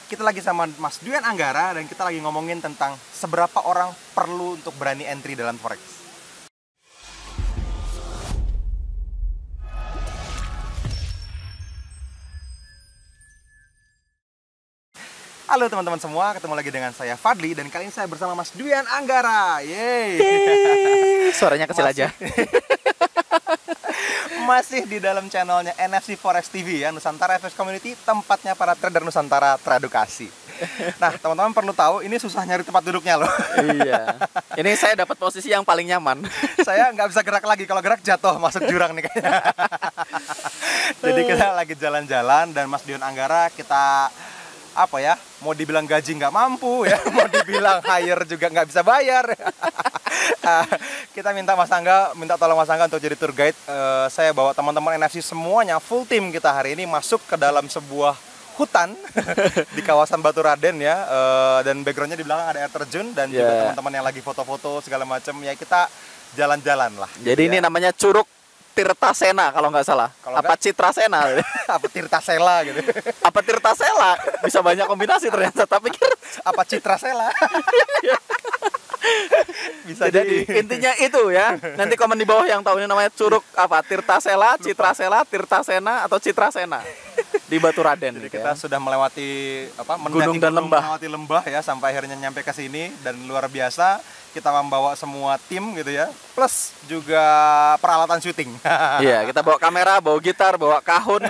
Kita lagi sama Mas Duyan Anggara dan kita lagi ngomongin tentang seberapa orang perlu untuk berani entry dalam forex. Halo teman-teman semua, ketemu lagi dengan saya Fadli dan kali ini saya bersama Mas Duyan Anggara. Yeay. Suaranya kecil aja. Masih di dalam channelnya NFC Forex TV ya, Nusantara FX Community, tempatnya para trader Nusantara teredukasi. Nah, teman-teman perlu tahu, ini susah nyari tempat duduknya loh. Iya. Ini saya dapat posisi yang paling nyaman. Saya nggak bisa gerak lagi, kalau gerak jatuh masuk jurang nih kayaknya. Jadi kita lagi jalan-jalan dan Mas Duyan Anggara kita apa ya, mau dibilang gaji nggak mampu ya, mau dibilang hire juga nggak bisa bayar. Kita minta tolong Mas Angga untuk jadi tour guide. Saya bawa teman-teman NFC semuanya, full team kita hari ini masuk ke dalam sebuah hutan di kawasan Batu Raden ya, dan backgroundnya di belakang ada air terjun dan juga teman-teman yang lagi foto-foto segala macam ya, kita jalan-jalan lah. Jadi ini namanya Curug Tirtasena kalau nggak salah. Kalau apa Citrasena? Apa Tirtasela gitu. Apa Tirtasela? Bisa banyak kombinasi ternyata. Tapi apa Citrasela? Bisa jadi intinya itu ya. Nanti komen di bawah yang tahu ini namanya Curug apa? Tirtasela, Citrasela, Tirtasena atau Citrasena di Batu Raden. Jadi kita sudah melewati gunung dan lembah. Melewati lembah ya sampai akhirnya nyampe ke sini dan luar biasa. Kita membawa semua tim gitu ya, plus juga peralatan syuting. Iya, kita bawa kamera, bawa gitar, bawa kahun,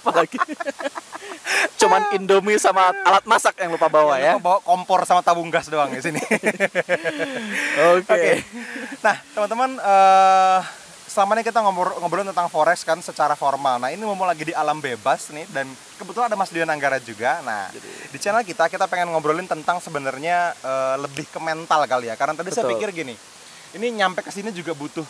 apalagi. Cuman Indomie sama alat masak yang lupa bawa ya. Lupa bawa kompor sama tabung gas doang di sini. Oke. Nah, teman-teman, selama ini kita ngobrolin tentang forex kan secara formal. Nah, ini mau lagi di alam bebas nih dan kebetulan ada Mas Duyan Anggara juga. Nah, di channel kita pengen ngobrolin tentang sebenarnya lebih ke mental kali ya. Karena tadi saya pikir gini, ini nyampe ke sini juga butuh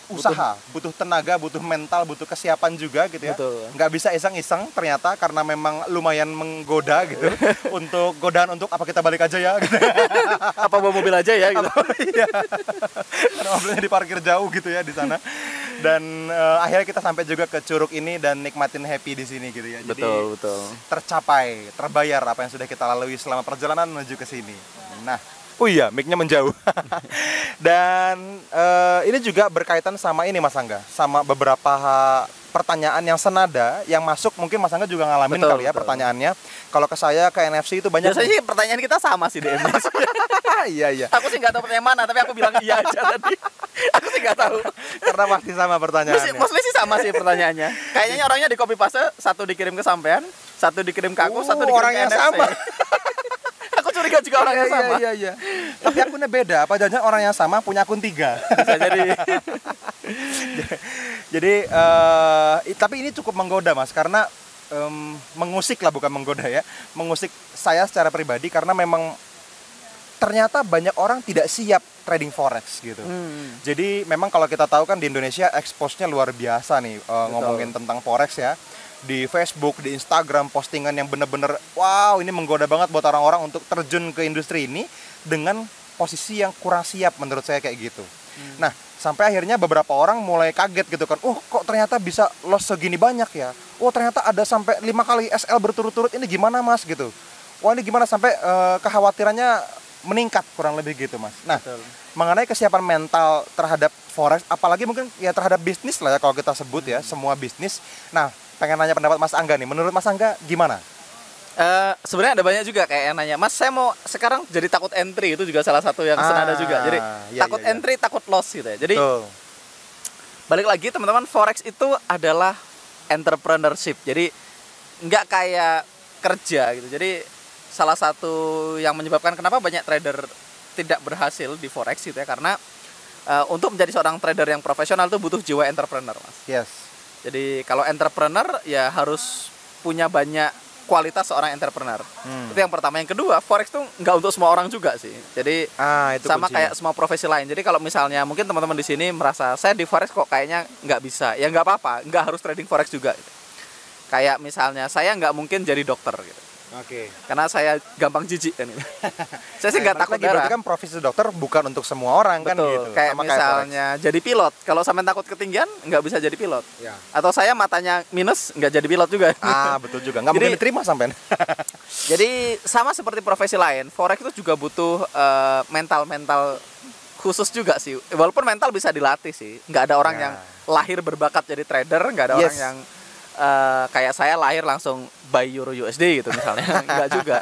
usaha, butuh tenaga, butuh mental, butuh kesiapan juga gitu ya. Nggak bisa iseng-iseng ternyata karena memang lumayan menggoda gitu. Untuk godaan untuk apa kita balik aja ya gitu. Apa bawa mobil aja ya gitu. Iya. Karena mobilnya diparkir jauh gitu ya di sana. Dan akhirnya kita sampai juga ke curug ini dan nikmatin happy di sini gitu ya. Jadi Betul. tercapai, terbayar apa yang sudah kita lalui selama perjalanan menuju ke sini. Nah, oh iya, mic-nya menjauh. Dan ini juga berkaitan sama ini Mas Angga, sama beberapa pertanyaan yang senada yang masuk, mungkin Mas Angga juga ngalamin kali ya pertanyaannya. Kalau ke saya ke NFC itu banyak. Biasanya pertanyaan kita sama sih DM. Iya. Aku sih nggak tahu pertanyaan mana, tapi aku bilang iya aja tadi. Aku sih nggak tahu. Karena pasti sama pertanyaannya. Mostly sih sama sih pertanyaannya. Kayaknya orangnya di copy paste, satu dikirim ke sampean, satu dikirim ke aku, satu dikirim orang ke yang NFC. sama. Aku curiga juga orang yang sama. Iya. Tapi akunnya beda. Apa jangan orang yang sama punya akun 3? Bisa jadi. Jadi tapi ini cukup menggoda Mas, karena mengusik lah, bukan menggoda ya, mengusik saya secara pribadi karena memang ternyata banyak orang tidak siap trading forex gitu. Jadi memang kalau kita tahu kan di Indonesia expose-nya luar biasa nih, ngomongin tentang forex ya. Di Facebook, di Instagram, postingan yang bener-bener wow, ini menggoda banget buat orang-orang untuk terjun ke industri ini dengan posisi yang kurang siap menurut saya kayak gitu. Nah, sampai akhirnya beberapa orang mulai kaget gitu kan. Oh, kok ternyata bisa loss segini banyak ya? Oh, ternyata ada sampai 5 kali SL berturut-turut, ini gimana Mas gitu. Wah, ini gimana sampai kekhawatirannya meningkat kurang lebih gitu Mas. Nah, mengenai kesiapan mental terhadap forex, apalagi mungkin ya terhadap bisnis lah ya kalau kita sebut ya, semua bisnis. Nah, pengen nanya pendapat Mas Angga nih. Menurut Mas Angga gimana? Sebenarnya ada banyak juga kayak yang nanya, Mas saya mau sekarang jadi takut entry, itu juga salah satu yang senada juga. Jadi takut entry, takut loss gitu ya. Jadi balik lagi teman-teman, forex itu adalah entrepreneurship. Jadi nggak kayak kerja gitu. Jadi salah satu yang menyebabkan kenapa banyak trader tidak berhasil di forex gitu ya, karena untuk menjadi seorang trader yang profesional itu butuh jiwa entrepreneur Mas. Yes. Jadi kalau entrepreneur ya harus punya banyak kualitas seorang entrepreneur. Itu yang pertama. Yang kedua, forex tuh nggak untuk semua orang juga sih. Jadi itu sama kuncinya. kayak semua profesi lain. Jadi kalau misalnya mungkin teman-teman di sini merasa saya di forex kok kayaknya nggak bisa, ya nggak apa-apa, nggak harus trading forex juga. Gitu. Kayak misalnya saya nggak mungkin jadi dokter gitu. Oke. Karena saya gampang jijik kan. Saya sih nggak takut darah. Berarti kan profesi dokter bukan untuk semua orang. Betul. Kan gitu. Kayak sama misalnya kayak jadi pilot. Kalau sampai takut ketinggian nggak bisa jadi pilot. Ya. Atau saya matanya minus nggak jadi pilot juga. Betul juga. Nggak mungkin diterima sampean. Jadi sama seperti profesi lain, forex itu juga butuh mental khusus juga sih. Walaupun mental bisa dilatih sih. Nggak ada orang yang lahir berbakat jadi trader, nggak ada orang yang kayak saya lahir langsung buy euro USD gitu misalnya. Nggak juga.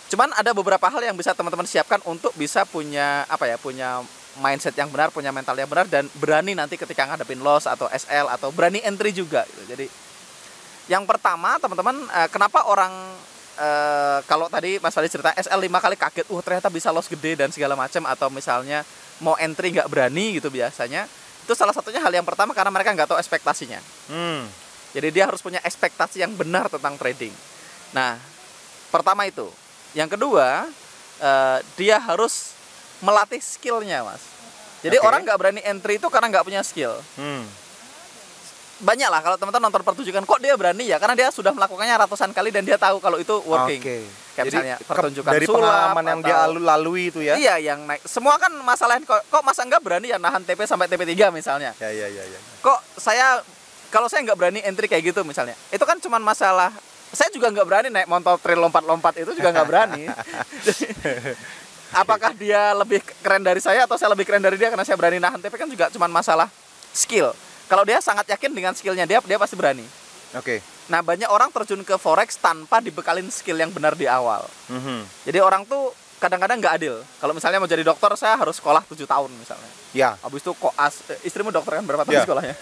Cuman ada beberapa hal yang bisa teman-teman siapkan untuk bisa punya punya mindset yang benar, punya mental yang benar, dan berani nanti ketika ngadepin loss atau SL atau berani entry juga gitu. Jadi yang pertama teman-teman, kenapa orang kalau tadi Mas Fadli cerita SL 5 kali kaget, ternyata bisa loss gede dan segala macam, atau misalnya mau entry nggak berani gitu biasanya, itu salah satunya hal yang pertama karena mereka nggak tahu ekspektasinya. Jadi dia harus punya ekspektasi yang benar tentang trading. Nah, pertama itu. Yang kedua, dia harus melatih skillnya, Mas. Jadi orang nggak berani entry itu karena nggak punya skill. Banyak lah kalau teman-teman nonton pertunjukan, kok dia berani ya, karena dia sudah melakukannya ratusan kali dan dia tahu kalau itu working. Kayak jadi misalnya pertunjukan dari sulap, pengalaman yang dia lalui itu ya. Iya, yang naik. Semua kan masalahnya kok masa nggak berani ya nahan TP sampai TP3 misalnya. Ya. Kok kalau saya nggak berani entry kayak gitu misalnya. Itu kan cuma masalah, saya juga nggak berani naik motor trail lompat-lompat, itu juga nggak berani. Apakah dia lebih keren dari saya atau saya lebih keren dari dia karena saya berani nahan TP, kan juga cuma masalah skill. Kalau dia sangat yakin dengan skillnya dia pasti berani. Nah, banyak orang terjun ke forex tanpa dibekalin skill yang benar di awal. Jadi orang tuh kadang-kadang nggak adil. Kalau misalnya mau jadi dokter, saya harus sekolah 7 tahun misalnya. Ya. Habis itu koas, istrimu dokter kan, berapa tahun sekolahnya?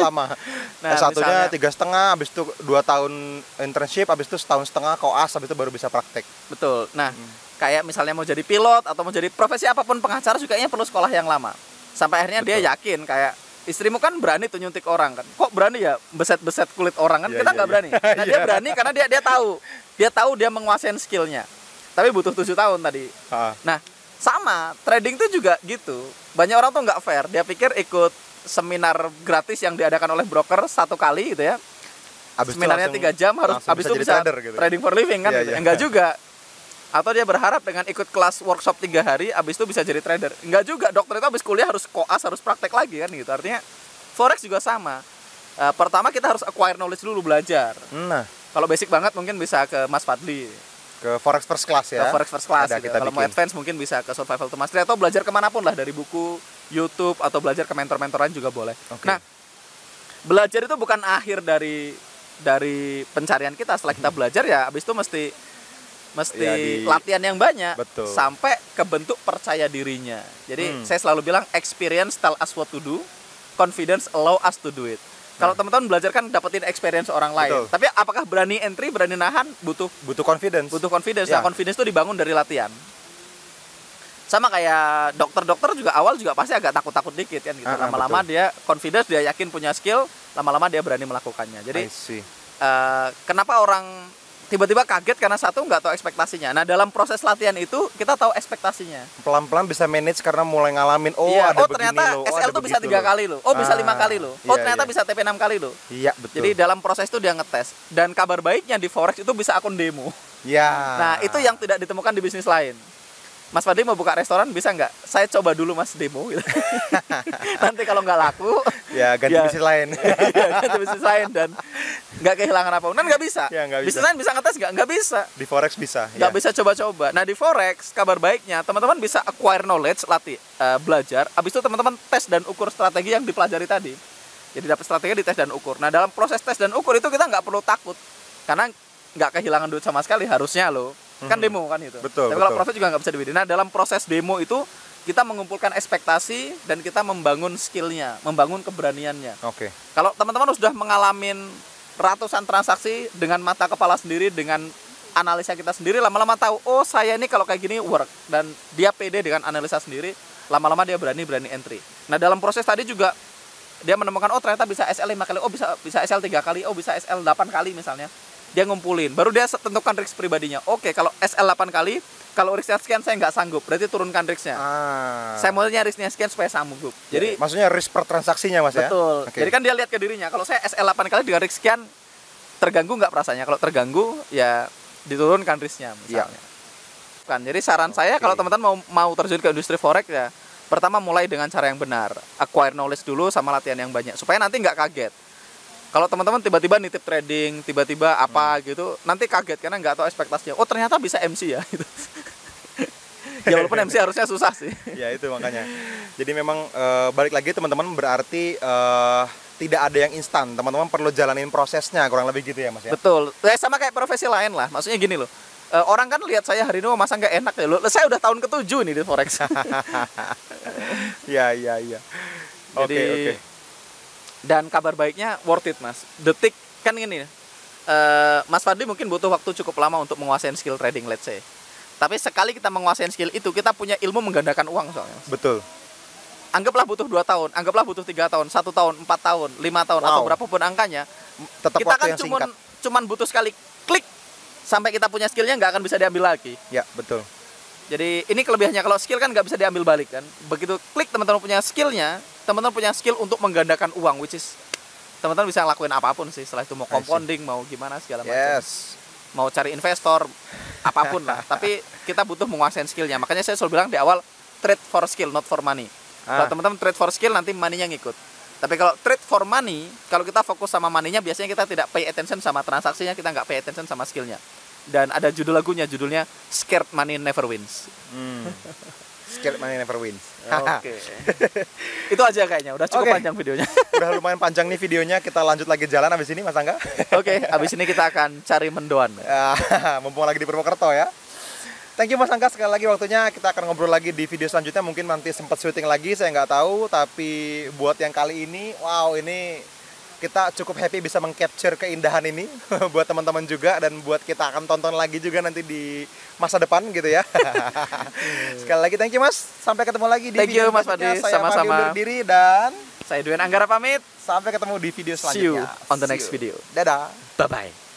Lama. Nah, satunya 3,5, habis itu 2 tahun internship, habis itu 1,5 tahun koas, habis itu baru bisa praktek. Betul. Nah, kayak misalnya mau jadi pilot atau mau jadi profesi apapun, pengacara juga perlu sekolah yang lama. Sampai akhirnya dia yakin kayak, istrimu kan berani tuh nyuntik orang kan. Kok berani ya beset-beset kulit orang kan? Kita nggak berani. Nah, dia berani karena dia tahu dia menguasai skillnya. Tapi butuh 7 tahun tadi. Nah, sama trading tuh juga gitu. Banyak orang tuh nggak fair. Dia pikir ikut seminar gratis yang diadakan oleh broker 1 kali gitu ya. Seminarnya 3 jam, habis itu bisa gitu. trading for living kan? Gitu. Enggak juga. Atau dia berharap dengan ikut kelas workshop 3 hari, habis itu bisa jadi trader. Enggak juga, dokter itu habis kuliah harus koas, harus praktek lagi kan gitu. Artinya forex juga sama. Pertama kita harus acquire knowledge dulu, belajar. Nah, kalau basic banget mungkin bisa ke Mas Fadli. Ke forex first class ya. Ke forex first class. Gitu. Kalau mau advance mungkin bisa ke survival to mastery, atau belajar kemanapun lah, dari buku, YouTube, atau belajar ke mentor-mentoran juga boleh. Nah, belajar itu bukan akhir dari pencarian kita. Setelah kita belajar ya, habis itu mesti latihan yang banyak. Betul. Sampai kebentuk percaya dirinya. Jadi saya selalu bilang, experience tell us what to do, confidence allow us to do it. Kalau teman-teman belajar kan dapetin experience orang lain. Tapi apakah berani entry, berani nahan, butuh confidence. Nah, confidence itu dibangun dari latihan. Sama kayak dokter juga awal juga pasti agak takut-takut dikit kan gitu. Lama-lama dia confidence, dia yakin punya skill, lama-lama dia berani melakukannya. Jadi kenapa orang tiba-tiba kaget karena satu nggak tahu ekspektasinya. Nah, dalam proses latihan itu kita tahu ekspektasinya. Pelan-pelan bisa manage karena mulai ngalamin. Ada ternyata begini loh. SL tuh bisa 3 kali loh. Bisa 5 kali loh. Ternyata bisa TP 6 kali loh. Iya, betul. Jadi dalam proses itu dia ngetes. Dan kabar baiknya di forex itu bisa akun demo. Nah, itu yang tidak ditemukan di bisnis lain. Mas Fadli mau buka restoran, bisa nggak? Saya coba dulu Mas demo gitu. Nanti kalau nggak laku, ganti bisnis lain. Ganti bisnis lain dan nggak kehilangan apa-apa. Kan nggak bisa. Bisnis lain bisa ngetes nggak? Nggak bisa. Di forex bisa. Nggak bisa coba-coba. Nah, di forex kabar baiknya teman-teman bisa acquire knowledge, belajar. Abis itu teman-teman tes dan ukur strategi yang dipelajari tadi. Jadi dapat strategi, dites dan ukur. Nah, dalam proses tes dan ukur itu kita nggak perlu takut karena nggak kehilangan duit sama sekali harusnya loh. Kan demo kan itu. Betul. Tapi kalau profit juga nggak bisa dibidik. Nah, dalam proses demo itu kita mengumpulkan ekspektasi dan kita membangun skillnya, membangun keberaniannya. Kalau teman-teman sudah mengalami ratusan transaksi dengan mata kepala sendiri, dengan analisa kita sendiri, lama-lama tahu, saya ini kalau kayak gini work, dan dia pede dengan analisa sendiri, lama-lama dia berani entry. Nah, dalam proses tadi juga dia menemukan ternyata bisa SL 5 kali, bisa SL 3 kali, bisa SL 8 kali misalnya. Dia ngumpulin, baru dia tentukan risk pribadinya. Kalau SL 8 kali, kalau risknya sekian saya nggak sanggup, berarti turunkan risknya. Saya maunya risknya sekian supaya sanggup. Jadi maksudnya risk per transaksinya, Mas, ya? Betul. Jadi kan dia lihat ke dirinya, kalau saya SL 8 kali dengan risk sekian, terganggu nggak perasaannya? Kalau terganggu, ya diturunkan risknya misalnya. Jadi saran saya kalau teman-teman mau terjun ke industri forex ya, pertama mulai dengan cara yang benar. Acquire knowledge dulu sama latihan yang banyak, supaya nanti nggak kaget. Kalau teman-teman tiba-tiba nitip trading, tiba-tiba apa gitu, nanti kaget karena nggak tahu ekspektasinya. Oh ternyata bisa MC ya. Gitu. Ya walaupun MC harusnya susah sih. Ya itu makanya. Jadi memang balik lagi teman-teman, berarti tidak ada yang instan. Teman-teman perlu jalanin prosesnya, kurang lebih gitu ya Mas ya. Betul. Sama kayak profesi lain lah. Maksudnya gini loh. Orang kan lihat saya hari ini masa nggak enak ya loh. Saya udah tahun ke-7 nih di forex. Iya. Oke. Dan kabar baiknya worth it Mas. Detik kan gini. Mas Fadli mungkin butuh waktu cukup lama untuk menguasai skill trading, let's say. Tapi sekali kita menguasai skill itu, kita punya ilmu menggandakan uang soalnya. Betul. Anggaplah butuh 2 tahun, anggaplah butuh 3 tahun, 1 tahun, 4 tahun, 5 tahun, atau berapapun angkanya. Tetap kita waktu kan yang singkat. cuman butuh sekali klik sampai kita punya skillnya, nggak akan bisa diambil lagi. Ya betul. Jadi ini kelebihannya, kalau skill kan nggak bisa diambil balik kan. Begitu klik teman-teman punya skillnya, teman-teman punya skill untuk menggandakan uang, which is teman-teman bisa ngelakuin apapun sih setelah itu, mau compounding, mau gimana segala macam. Yes. Mau cari investor, apapun lah. Tapi kita butuh menguasai skillnya. Makanya saya selalu bilang di awal, trade for skill, not for money. Kalau teman-teman trade for skill, nanti money-nya ngikut. Tapi kalau trade for money, kalau kita fokus sama money-nya, biasanya kita tidak pay attention sama transaksinya, kita nggak pay attention sama skillnya. Dan ada judul lagunya, judulnya Scared Money Never Wins. Scared Money Never Wins. Oke. Itu aja kayaknya, udah cukup panjang videonya. Udah lumayan panjang nih videonya, kita lanjut lagi jalan abis ini Mas Angga. Oke, abis ini kita akan cari mendoan. Mumpung lagi di Purwokerto ya. Thank you Mas Angga sekali lagi waktunya. Kita akan ngobrol lagi di video selanjutnya. Mungkin nanti sempat syuting lagi, saya nggak tahu. Tapi buat yang kali ini, wow, ini kita cukup happy bisa meng-capture keindahan ini buat teman-teman juga, dan buat kita akan tonton lagi juga nanti di masa depan gitu ya. Sekali lagi thank you Mas. Sampai ketemu lagi di video Mas selanjutnya. Fadli, Saya sama-sama. Fadli undur diri dan Saya Duen Anggara pamit. sampai ketemu di video See you selanjutnya. on the next video. Dadah. Bye-bye.